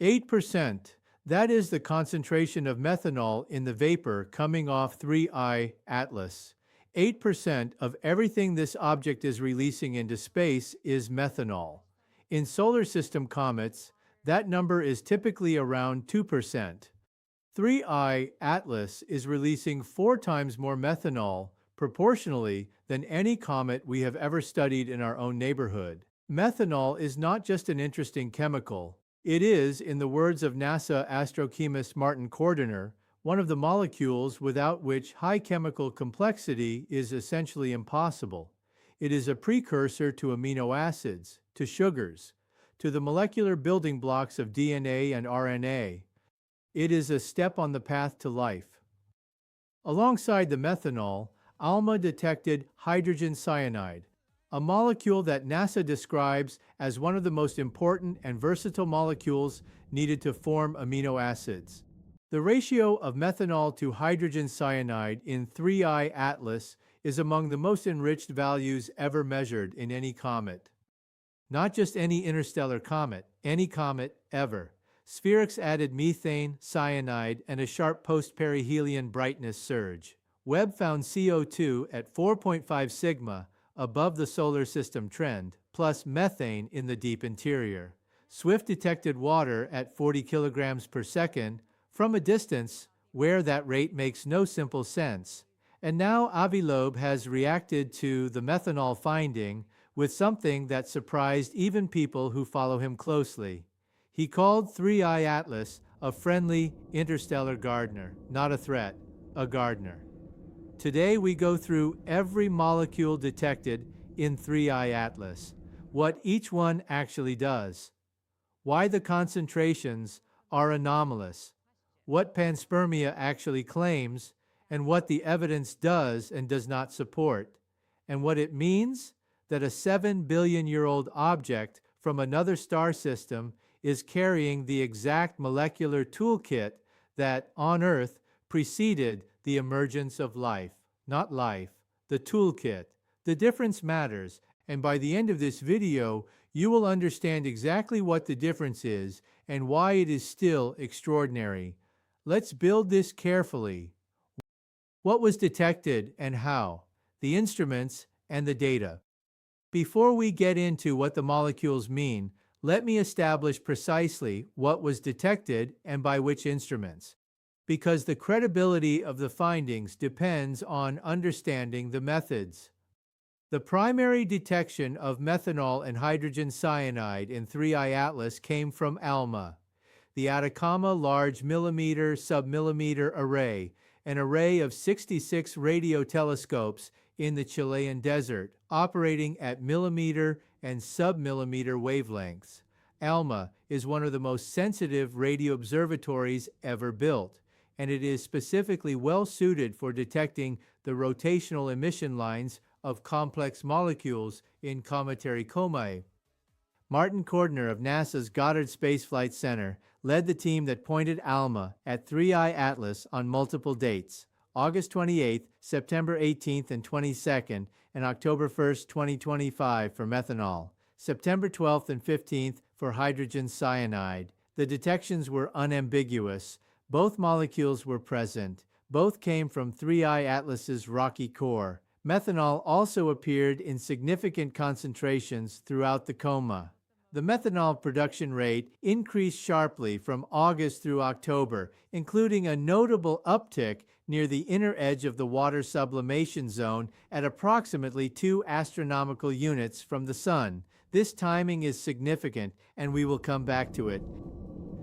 8%. That is the concentration of methanol in the vapor coming off 3I Atlas. 8% of everything this object is releasing into space is methanol. In solar system comets, that number is typically around 2%. 3I Atlas is releasing 4 times more methanol, proportionally, than any comet we have ever studied in our own neighborhood. Methanol is not just an interesting chemical. It is, in the words of NASA astrochemist Martin Cordiner, one of the molecules without which high chemical complexity is essentially impossible. It is a precursor to amino acids, to sugars, to the molecular building blocks of DNA and RNA. It is a step on the path to life. Alongside the methanol, ALMA detected hydrogen cyanide, a molecule that NASA describes as one of the most important and versatile molecules needed to form amino acids. The ratio of methanol to hydrogen cyanide in 3I Atlas is among the most enriched values ever measured in any comet. Not just any interstellar comet, any comet ever. Spherix added methane, cyanide, and a sharp post-perihelion brightness surge. Webb found CO2 at 4.5 sigma, above the solar system trend, plus methane in the deep interior. Swift detected water at 40 kilograms per second, from a distance where that rate makes no simple sense. And now Avi Loeb has reacted to the methanol finding with something that surprised even people who follow him closely. He called 3I Atlas a friendly interstellar gardener, not a threat, a gardener. Today we go through every molecule detected in 3I Atlas, what each one actually does, why the concentrations are anomalous, what panspermia actually claims, and what the evidence does and does not support, and what it means that a 7-billion-year-old object from another star system is carrying the exact molecular toolkit that, on Earth, preceded the emergence of life. Not life, the toolkit. The difference matters, and by the end of this video, you will understand exactly what the difference is and why it is still extraordinary. Let's build this carefully. What was detected and how? The instruments and the data. Before we get into what the molecules mean, let me establish precisely what was detected and by which instruments, because the credibility of the findings depends on understanding the methods. The primary detection of methanol and hydrogen cyanide in 3I Atlas came from ALMA, the Atacama Large Millimeter Submillimeter Array, an array of 66 radio telescopes in the Chilean desert, operating at millimeter and submillimeter wavelengths. ALMA is one of the most sensitive radio observatories ever built, and it is specifically well suited for detecting the rotational emission lines of complex molecules in cometary comae. Martin Cordiner of NASA's Goddard Space Flight Center led the team that pointed ALMA at 3I Atlas on multiple dates, August 28th, September 18th and 22nd, and October 1st, 2025 for methanol, September 12th and 15th for hydrogen cyanide. The detections were unambiguous. Both molecules were present. Both came from 3I Atlas's rocky core. Methanol also appeared in significant concentrations throughout the coma. The methanol production rate increased sharply from August through October, including a notable uptick near the inner edge of the water sublimation zone at approximately 2 astronomical units from the Sun. This timing is significant, and we will come back to it.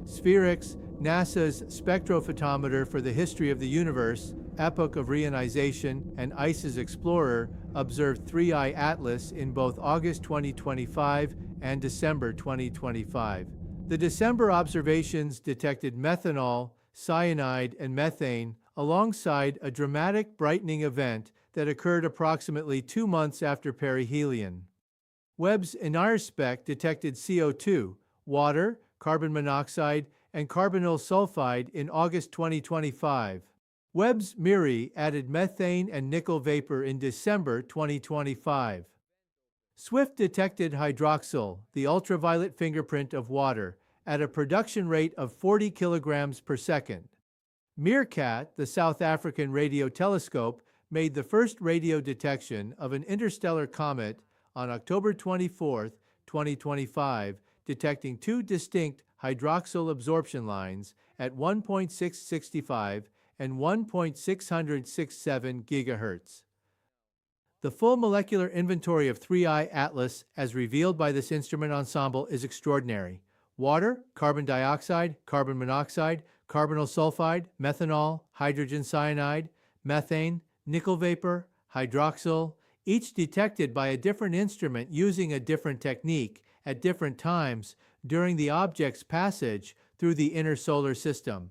Spherix, NASA's spectrophotometer for the history of the universe, epoch of reionization, and ICE's Explorer, observed 3I Atlas in both August 2025 and December 2025. The December observations detected methanol, cyanide, and methane alongside a dramatic brightening event that occurred approximately 2 months after perihelion. Webb's INIRSpec detected CO2, water, carbon monoxide, and carbonyl sulfide in August 2025. Webb's MIRI added methane and nickel vapor in December 2025. Swift detected hydroxyl, the ultraviolet fingerprint of water, at a production rate of 40 kilograms per second. Meerkat, the South African radio telescope, made the first radio detection of an interstellar comet on October 24, 2025, detecting two distinct hydroxyl absorption lines at 1.665 and 1.667 GHz. The full molecular inventory of 3I Atlas, as revealed by this instrument ensemble, is extraordinary. Water, carbon dioxide, carbon monoxide, carbonyl sulfide, methanol, hydrogen cyanide, methane, nickel vapor, hydroxyl, each detected by a different instrument using a different technique at different times during the object's passage through the inner solar system.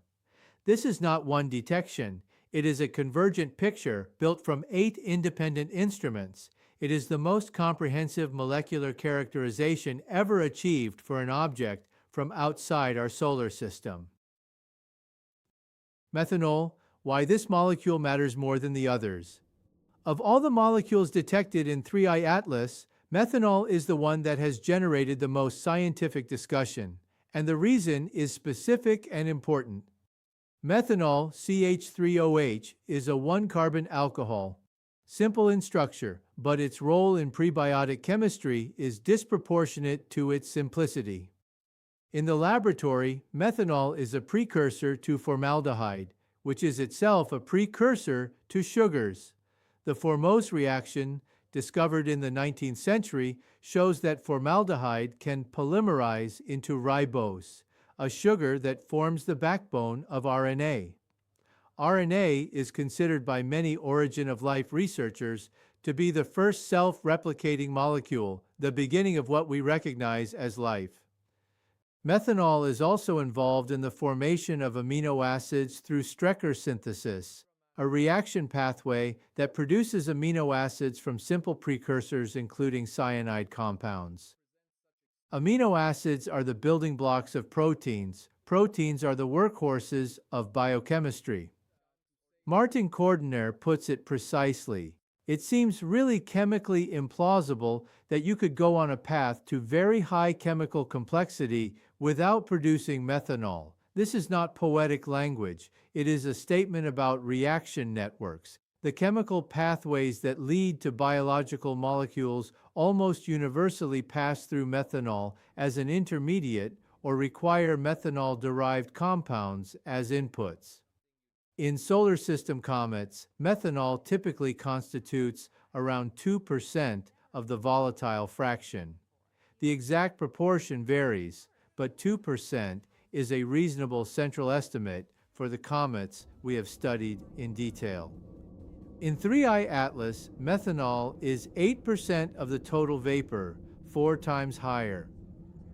This is not one detection. It is a convergent picture built from 8 independent instruments. It is the most comprehensive molecular characterization ever achieved for an object from outside our solar system. Methanol, why this molecule matters more than the others. Of all the molecules detected in 3I Atlas, methanol is the one that has generated the most scientific discussion, and the reason is specific and important. Methanol, CH3OH, is a one-carbon alcohol, simple in structure, but its role in prebiotic chemistry is disproportionate to its simplicity. In the laboratory, methanol is a precursor to formaldehyde, which is itself a precursor to sugars. The Formose reaction, discovered in the 19th century, shows that formaldehyde can polymerize into ribose, a sugar that forms the backbone of RNA. RNA is considered by many origin-of-life researchers to be the first self-replicating molecule, the beginning of what we recognize as life. Methanol is also involved in the formation of amino acids through Strecker synthesis, a reaction pathway that produces amino acids from simple precursors including cyanide compounds. Amino acids are the building blocks of proteins. Proteins are the workhorses of biochemistry. Martin Cordner puts it precisely. It seems really chemically implausible that you could go on a path to very high chemical complexity without producing methanol. This is not poetic language. It is a statement about reaction networks, the chemical pathways that lead to biological molecules almost universally pass through methanol as an intermediate or require methanol-derived compounds as inputs. In solar system comets, methanol typically constitutes around 2% of the volatile fraction. The exact proportion varies, but 2% is a reasonable central estimate for the comets we have studied in detail. In 3I Atlas, methanol is 8% of the total vapor, 4 times higher.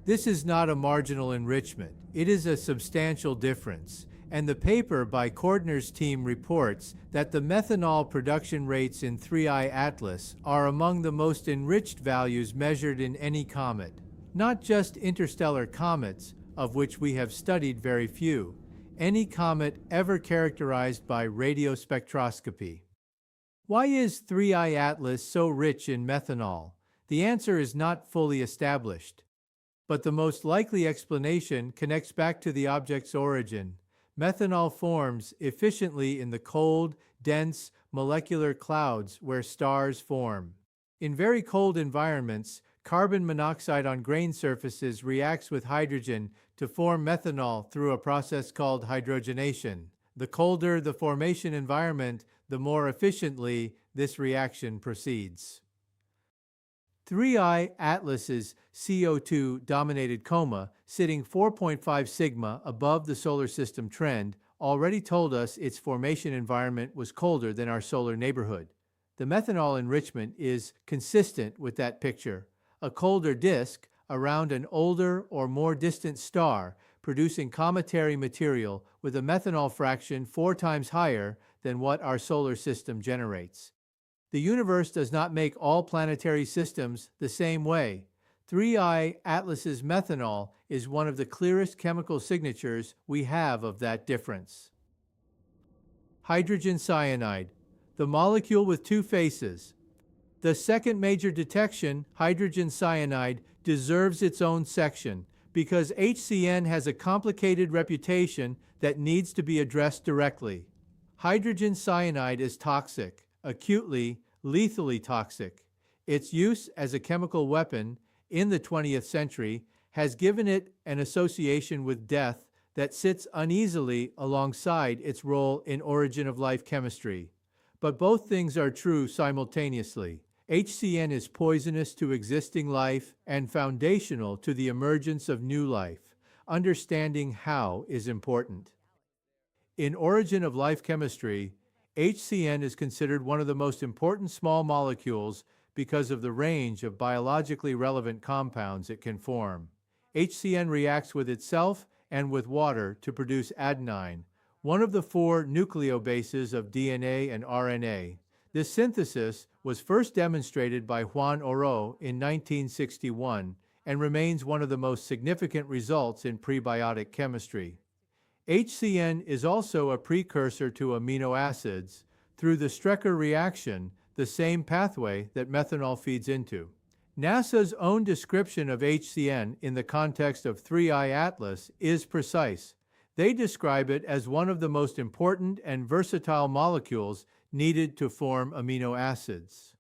This is not a marginal enrichment. It is a substantial difference, and the paper by Cordner's team reports that the methanol production rates in 3I Atlas are among the most enriched values measured in any comet, not just interstellar comets, of which we have studied very few, any comet ever characterized by radiospectroscopy. Why is 3I Atlas so rich in methanol? The answer is not fully established, but the most likely explanation connects back to the object's origin. Methanol forms efficiently in the cold, dense, molecular clouds where stars form. In very cold environments, carbon monoxide on grain surfaces reacts with hydrogen to form methanol through a process called hydrogenation. The colder the formation environment, the more efficiently this reaction proceeds. 3I Atlas's CO2-dominated coma, sitting 4.5 sigma above the solar system trend, already told us its formation environment was colder than our solar neighborhood. The methanol enrichment is consistent with that picture. A colder disk around an older or more distant star, producing cometary material with a methanol fraction 4 times higher than what our solar system generates. The universe does not make all planetary systems the same way. 3I Atlas's methanol is one of the clearest chemical signatures we have of that difference. Hydrogen cyanide, the molecule with 2 faces. The second major detection, hydrogen cyanide, deserves its own section because HCN has a complicated reputation that needs to be addressed directly. Hydrogen cyanide is toxic, acutely, lethally toxic. Its use as a chemical weapon in the 20th century has given it an association with death that sits uneasily alongside its role in origin-of-life chemistry. But both things are true simultaneously. HCN is poisonous to existing life and foundational to the emergence of new life. Understanding how is important. In origin-of-life chemistry, HCN is considered one of the most important small molecules because of the range of biologically relevant compounds it can form. HCN reacts with itself and with water to produce adenine, one of the 4 nucleobases of DNA and RNA. This synthesis was first demonstrated by Juan Oro in 1961 and remains one of the most significant results in prebiotic chemistry. HCN is also a precursor to amino acids through the Strecker reaction, the same pathway that methanol feeds into. NASA's own description of HCN in the context of 3I Atlas is precise. They describe it as one of the most important and versatile molecules needed to form amino acids.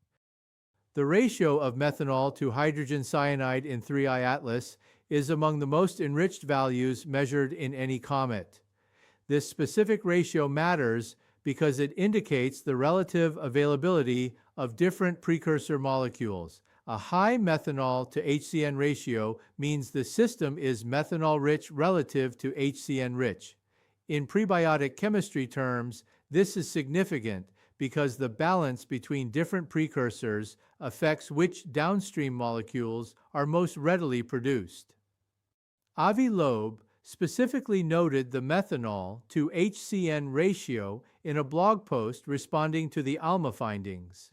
The ratio of methanol to hydrogen cyanide in 3I Atlas is among the most enriched values measured in any comet. This specific ratio matters because it indicates the relative availability of different precursor molecules. A high methanol to HCN ratio means the system is methanol-rich relative to HCN-rich. In prebiotic chemistry terms, this is significant because the balance between different precursors affects which downstream molecules are most readily produced. Avi Loeb specifically noted the methanol to HCN ratio in a blog post responding to the ALMA findings.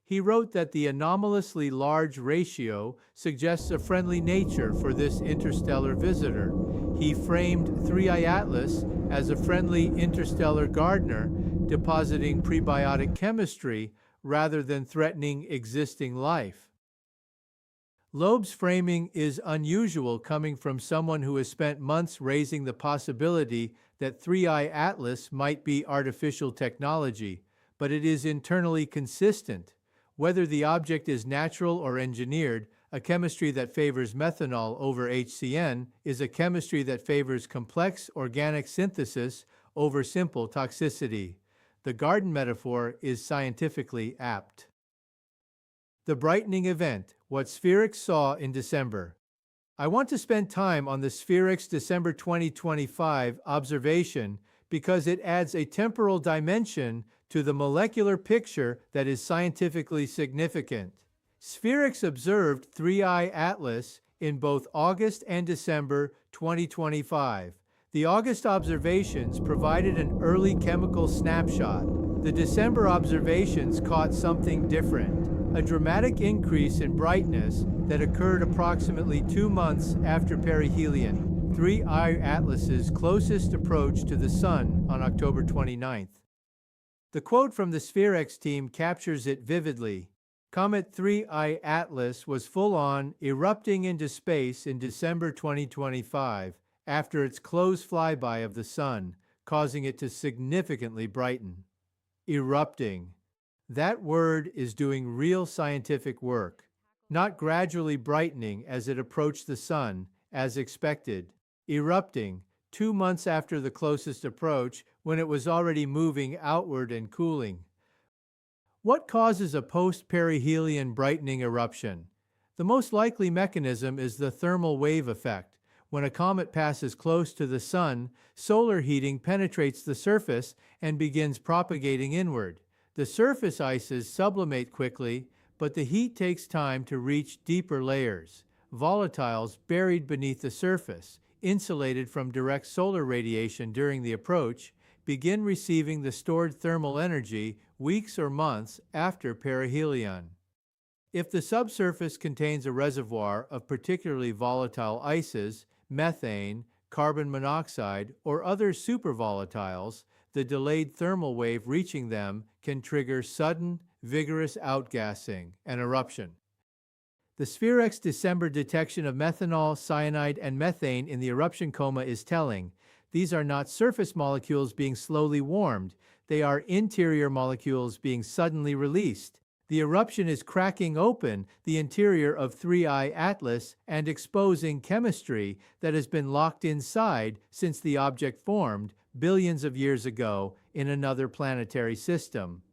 He wrote that the anomalously large ratio suggests a friendly nature for this interstellar visitor. He framed 3I Atlas as a friendly interstellar gardener, depositing prebiotic chemistry rather than threatening existing life. Loeb's framing is unusual coming from someone who has spent months raising the possibility that 3I Atlas might be artificial technology, but it is internally consistent. Whether the object is natural or engineered, a chemistry that favors methanol over HCN is a chemistry that favors complex organic synthesis over simple toxicity. The garden metaphor is scientifically apt. The brightening event, what Spherix saw in December. I want to spend time on the Spherix December 2025 observation because it adds a temporal dimension to the molecular picture that is scientifically significant. Spherix observed 3I Atlas in both August and December 2025. The August observations provided an early chemical snapshot. The December observations caught something different, a dramatic increase in brightness that occurred approximately 2 months after perihelion, 3I Atlas's closest approach to the Sun on October 29th. The quote from the Spherix team captures it vividly. Comet 3I Atlas was full-on erupting into space in December 2025 after its close flyby of the Sun, causing it to significantly brighten. Erupting. That word is doing real scientific work, not gradually brightening as it approached the Sun, as expected. Erupting 2 months after the closest approach, when it was already moving outward and cooling. What causes a post-perihelion brightening eruption? The most likely mechanism is the thermal wave effect. When a comet passes close to the Sun, solar heating penetrates the surface and begins propagating inward. The surface ices sublimate quickly, but the heat takes time to reach deeper layers. Volatiles buried beneath the surface, insulated from direct solar radiation during the approach, begin receiving the stored thermal energy weeks or months after perihelion. If the subsurface contains a reservoir of particularly volatile ices, methane, carbon monoxide, or other supervolatiles, the delayed thermal wave reaching them can trigger sudden, vigorous outgassing, an eruption. The Spherex December detection of methanol, cyanide, and methane in the eruption coma is telling. These are not surface molecules being slowly warmed, they are interior molecules being suddenly released. The eruption is cracking open the interior of 3I Atlas and exposing chemistry that has been locked inside since the object formed billions of years ago in another planetary system.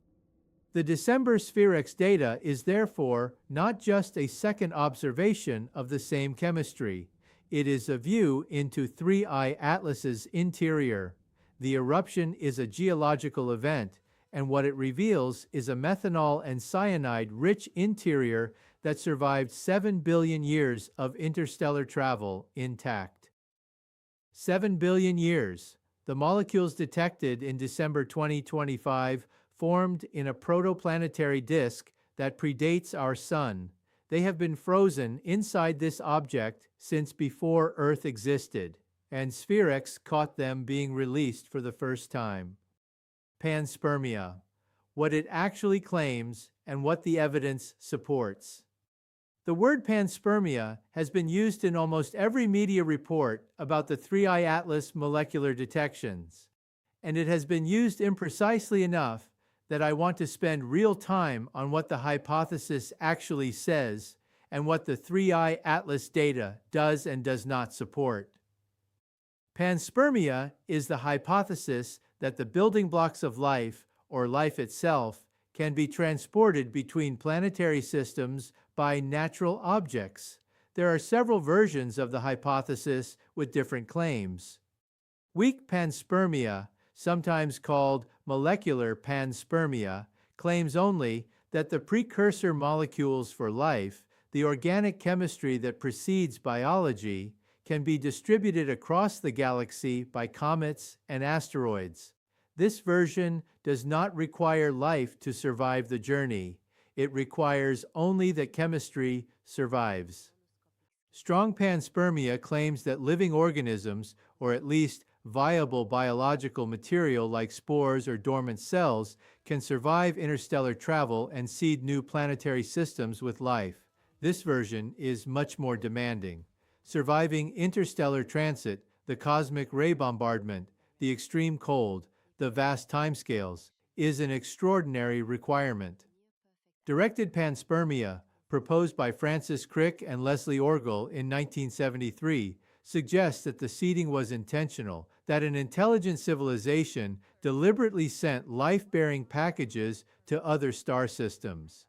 The December Spherex data is therefore not just a second observation of the same chemistry. It is a view into 3I Atlas's interior. The eruption is a geological event, and what it reveals is a methanol and cyanide-rich interior that survived 7 billion years of interstellar travel intact. 7 billion years. The molecules detected in December 2025 formed in a protoplanetary disk that predates our Sun. They have been frozen inside this object since before Earth existed, and Spherex caught them being released for the first time. Panspermia. What it actually claims and what the evidence supports. The word panspermia has been used in almost every media report about the 3I Atlas molecular detections, and it has been used imprecisely enough that I want to spend real time on what the hypothesis actually says and what the 3I Atlas data does and does not support. Panspermia is the hypothesis that the building blocks of life, or life itself, can be transported between planetary systems by natural objects. There are several versions of the hypothesis with different claims. Weak panspermia, sometimes called molecular panspermia, claims only that the precursor molecules for life, the organic chemistry that precedes biology, can be distributed across the galaxy by comets and asteroids. This version does not require life to survive the journey. It requires only that chemistry survives. Strong panspermia claims that living organisms, or at least viable biological material like spores or dormant cells, can survive interstellar travel and seed new planetary systems with life. This version is much more demanding. Surviving interstellar transit, the cosmic ray bombardment, the extreme cold, the vast timescales, is an extraordinary requirement. Directed panspermia, proposed by Francis Crick and Leslie Orgel in 1973, suggests that the seeding was intentional, that an intelligent civilization deliberately sent life-bearing packages to other star systems.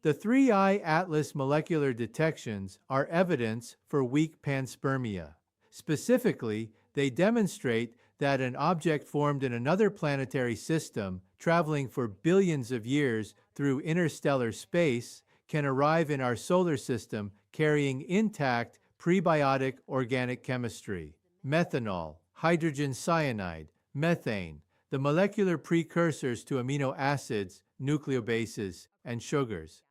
The 3I Atlas molecular detections are evidence for weak panspermia. Specifically, they demonstrate that an object formed in another planetary system, traveling for billions of years through interstellar space, can arrive in our solar system carrying intact prebiotic organic chemistry. Methanol, hydrogen cyanide, methane, the molecular precursors to amino acids, nucleobases, and sugars.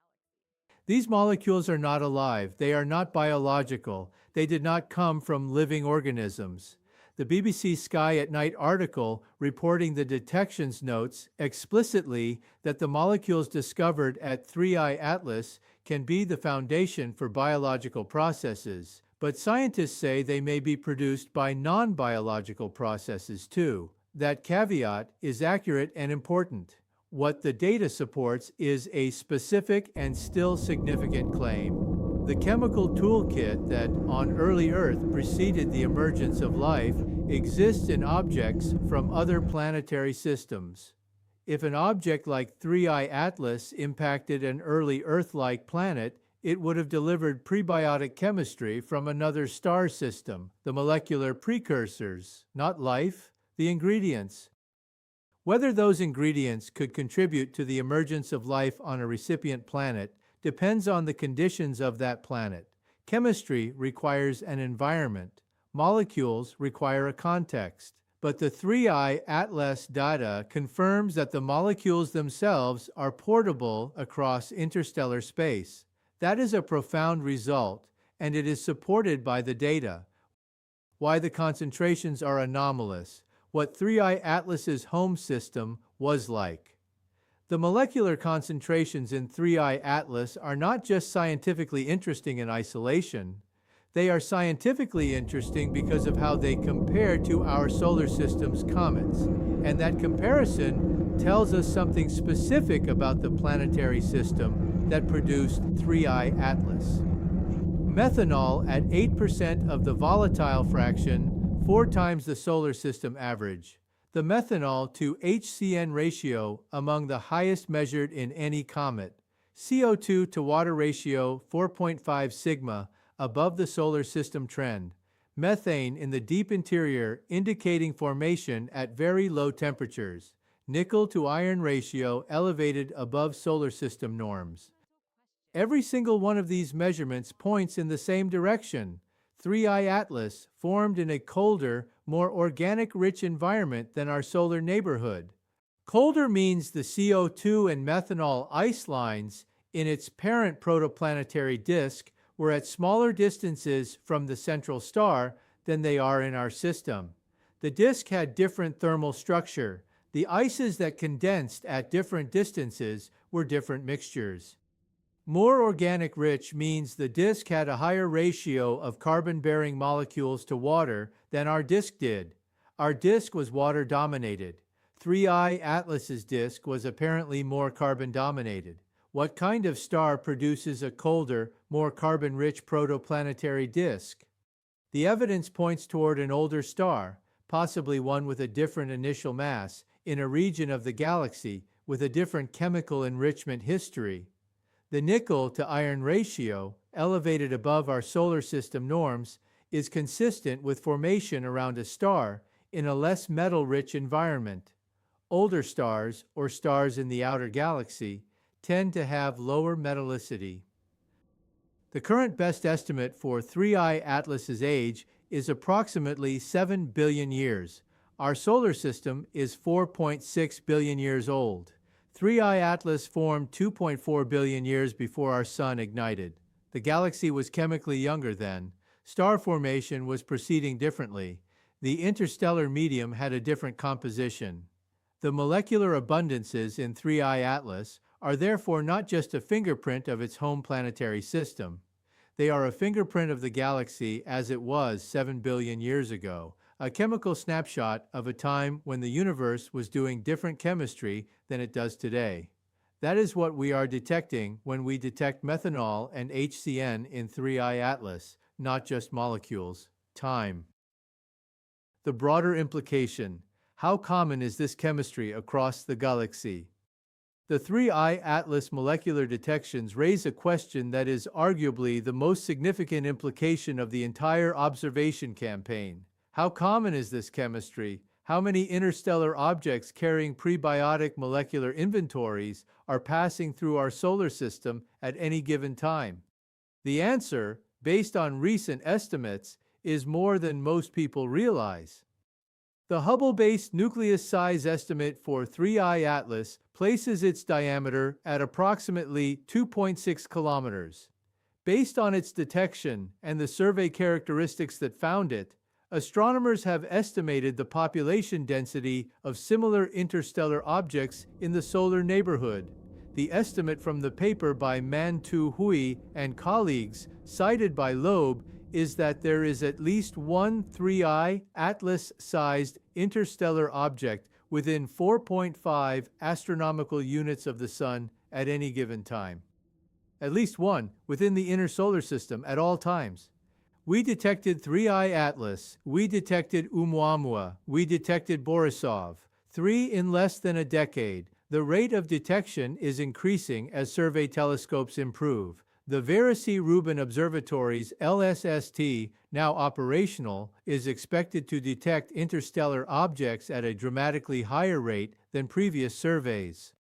These molecules are not alive, they are not biological, they did not come from living organisms. The BBC Sky at Night article reporting the detections notes explicitly that the molecules discovered at 3I Atlas can be the foundation for biological processes, but scientists say they may be produced by non-biological processes too. That caveat is accurate and important. What the data supports is a specific and still significant claim. The chemical toolkit that, on early Earth, preceded the emergence of life exists in objects from other planetary systems. If an object like 3I Atlas impacted an early Earth-like planet, it would have delivered prebiotic chemistry from another star system, the molecular precursors, not life, the ingredients. Whether those ingredients could contribute to the emergence of life on a recipient planet depends on the conditions of that planet. Chemistry requires an environment. Molecules require a context. But the 3I Atlas data confirms that the molecules themselves are portable across interstellar space. That is a profound result, and it is supported by the data. Why the concentrations are anomalous, what 3I Atlas's home system was like. The molecular concentrations in 3I Atlas are not just scientifically interesting in isolation, they are scientifically interesting because of how they compare to our solar system's comets, and that comparison tells us something specific about the planetary system that produced 3I Atlas. Methanol at 8% of the volatile fraction, 4 times the solar system average. The methanol to HCN ratio among the highest measured in any comet. CO2 to water ratio 4.5 sigma, above the solar system trend. Methane in the deep interior indicating formation at very low temperatures. Nickel to iron ratio elevated above solar system norms. Every single one of these measurements points in the same direction. 3I Atlas formed in a colder, more organic-rich environment than our solar neighborhood. Colder means the CO2 and methanol ice lines in its parent protoplanetary disk were at smaller distances from the central star than they are in our system. The disk had different thermal structure. The ices that condensed at different distances were different mixtures. More organic-rich means the disk had a higher ratio of carbon-bearing molecules to water than our disk did. Our disk was water-dominated. 3I Atlas's disk was apparently more carbon-dominated. What kind of star produces a colder, more carbon-rich protoplanetary disk? The evidence points toward an older star, possibly one with a different initial mass, in a region of the galaxy with a different chemical enrichment history. The nickel to iron ratio, elevated above our solar system norms, is consistent with formation around a star in a less metal-rich environment. Older stars, or stars in the outer galaxy, tend to have lower metallicity. The current best estimate for 3I Atlas's age is approximately 7 billion years. Our solar system is 4.6 billion years old. 3I Atlas formed 2.4 billion years before our Sun ignited. The galaxy was chemically younger then. Star formation was proceeding differently. The interstellar medium had a different composition. The molecular abundances in 3I Atlas are therefore not just a fingerprint of its home planetary system. They are a fingerprint of the galaxy as it was 7 billion years ago, a chemical snapshot of a time when the universe was doing different chemistry than it does today. That is what we are detecting when we detect methanol and HCN in 3I Atlas, not just molecules, time. The broader implication: how common is this chemistry across the galaxy? The 3I Atlas molecular detections raise a question that is arguably the most significant implication of the entire observation campaign. How common is this chemistry? How many interstellar objects carrying prebiotic molecular inventories are passing through our solar system at any given time? The answer, based on recent estimates, is more than most people realize. The Hubble-based nucleus size estimate for 3I Atlas places its diameter at approximately 2.6 kilometers. Based on its detection and the survey characteristics that found it, astronomers have estimated the population density of similar interstellar objects in the solar neighborhood. The estimate from the paper by Man-Tu Hui and colleagues, cited by Loeb, is that there is at least one 3I Atlas-sized interstellar object within 4.5 astronomical units of the Sun at any given time. At least one within the inner solar system at all times. We detected 3I Atlas, we detected Oumuamua, we detected Borisov, 3 in less than a decade. The rate of detection is increasing as survey telescopes improve. The Vericy-Rubin Observatory's LSST, now operational, is expected to detect interstellar objects at a dramatically higher rate than previous surveys.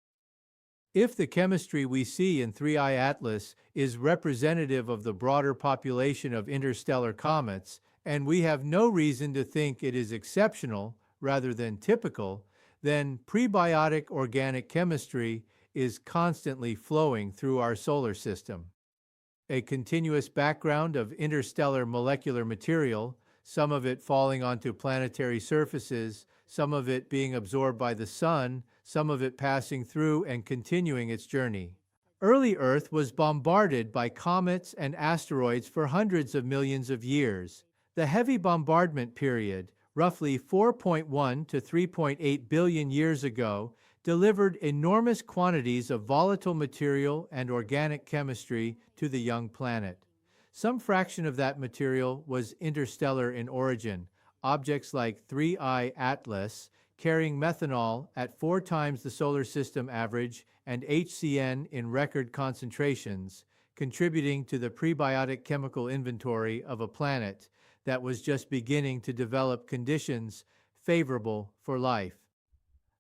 If the chemistry we see in 3I Atlas is representative of the broader population of interstellar comets, and we have no reason to think it is exceptional rather than typical, then prebiotic organic chemistry is constantly flowing through our solar system. A continuous background of interstellar molecular material, some of it falling onto planetary surfaces, some of it being absorbed by the sun, some of it passing through and continuing its journey. Early Earth was bombarded by comets and asteroids for hundreds of millions of years. The heavy bombardment period, roughly 4.1 to 3.8 billion years ago, delivered enormous quantities of volatile material and organic chemistry to the young planet. Some fraction of that material was interstellar in origin. Objects like 3I Atlas, carrying methanol at 4 times the solar system average and HCN in record concentrations, contributing to the prebiotic chemical inventory of a planet that was just beginning to develop conditions favorable for life.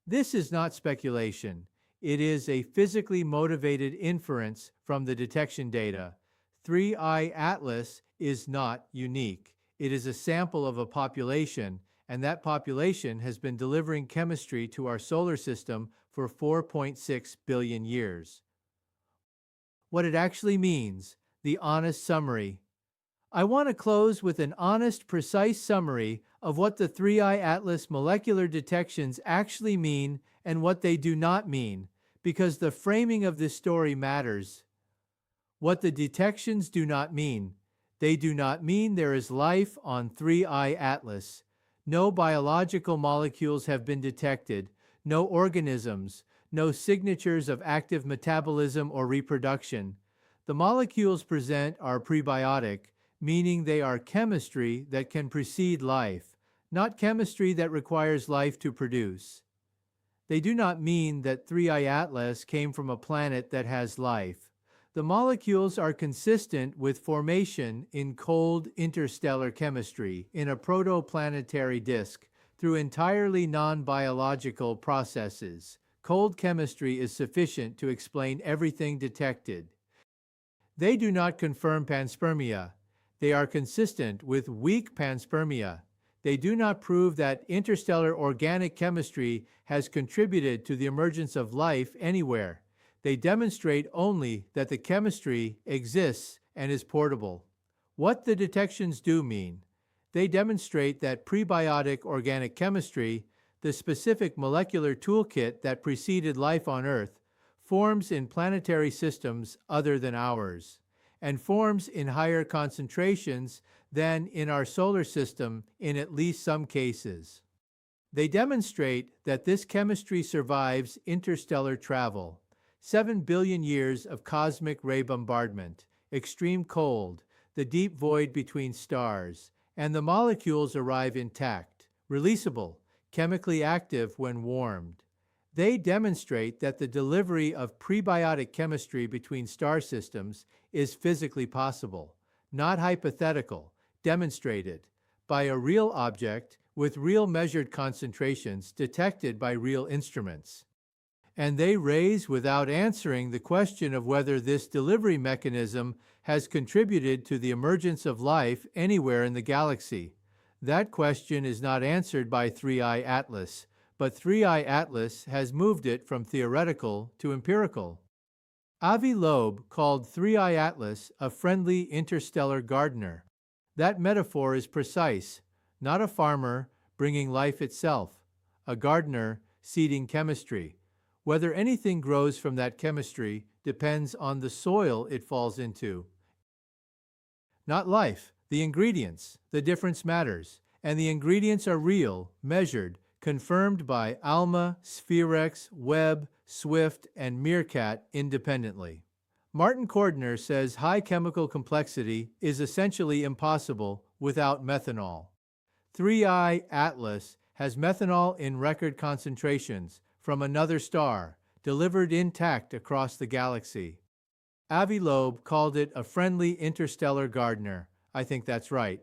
This is not speculation. It is a physically motivated inference from the detection data. 3I Atlas is not unique. It is a sample of a population, and that population has been delivering chemistry to our solar system for 4.6 billion years. What it actually means, the honest summary. I want to close with an honest, precise summary of what the 3I Atlas molecular detections actually mean and what they do not mean, because the framing of this story matters. What the detections do not mean. They do not mean there is life on 3I Atlas. No biological molecules have been detected, no organisms, no signatures of active metabolism or reproduction. The molecules present are prebiotic, meaning they are chemistry that can precede life, not chemistry that requires life to produce. They do not mean that 3I Atlas came from a planet that has life. The molecules are consistent with formation in cold interstellar chemistry in a protoplanetary disk through entirely non-biological processes. Cold chemistry is sufficient to explain everything detected. They do not confirm panspermia. They are consistent with weak panspermia. They do not prove that interstellar organic chemistry has contributed to the emergence of life anywhere. They demonstrate only that the chemistry exists and is portable. What the detections do mean. They demonstrate that prebiotic organic chemistry, the specific molecular toolkit that preceded life on Earth, forms in planetary systems other than ours, and forms in higher concentrations than in our solar system in at least some cases. They demonstrate that this chemistry survives interstellar travel, 7 billion years of cosmic ray bombardment, extreme cold, the deep void between stars, and the molecules arrive intact, releasable, chemically active when warmed. They demonstrate that the delivery of prebiotic chemistry between star systems is physically possible, not hypothetical, demonstrated by a real object with real measured concentrations detected by real instruments. And they raise without answering the question of whether this delivery mechanism has contributed to the emergence of life anywhere in the galaxy. That question is not answered by 3I Atlas, but 3I Atlas has moved it from theoretical to empirical. Avi Loeb called 3I Atlas a friendly interstellar gardener. That metaphor is precise, not a farmer bringing life itself, a gardener seeding chemistry. Whether anything grows from that chemistry depends on the soil it falls into. Not life, the ingredients. The difference matters, and the ingredients are real, measured, confirmed by ALMA, Spherex, Webb, Swift, and Meerkat independently. Martin Cordner says high chemical complexity is essentially impossible without methanol. 3I Atlas has methanol in record concentrations from another star, delivered intact across the galaxy. Avi Loeb called it a friendly interstellar gardener. I think that's right.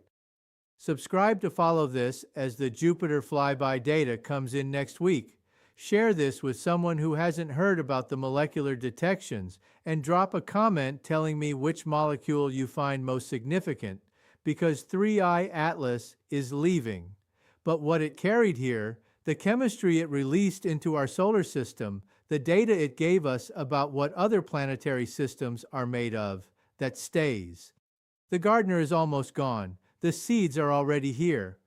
Subscribe to follow this as the Jupiter flyby data comes in next week. Share this with someone who hasn't heard about the molecular detections, and drop a comment telling me which molecule you find most significant, because 3I Atlas is leaving. But what it carried here, the chemistry it released into our solar system, the data it gave us about what other planetary systems are made of, that stays. The gardener is almost gone. The seeds are already here.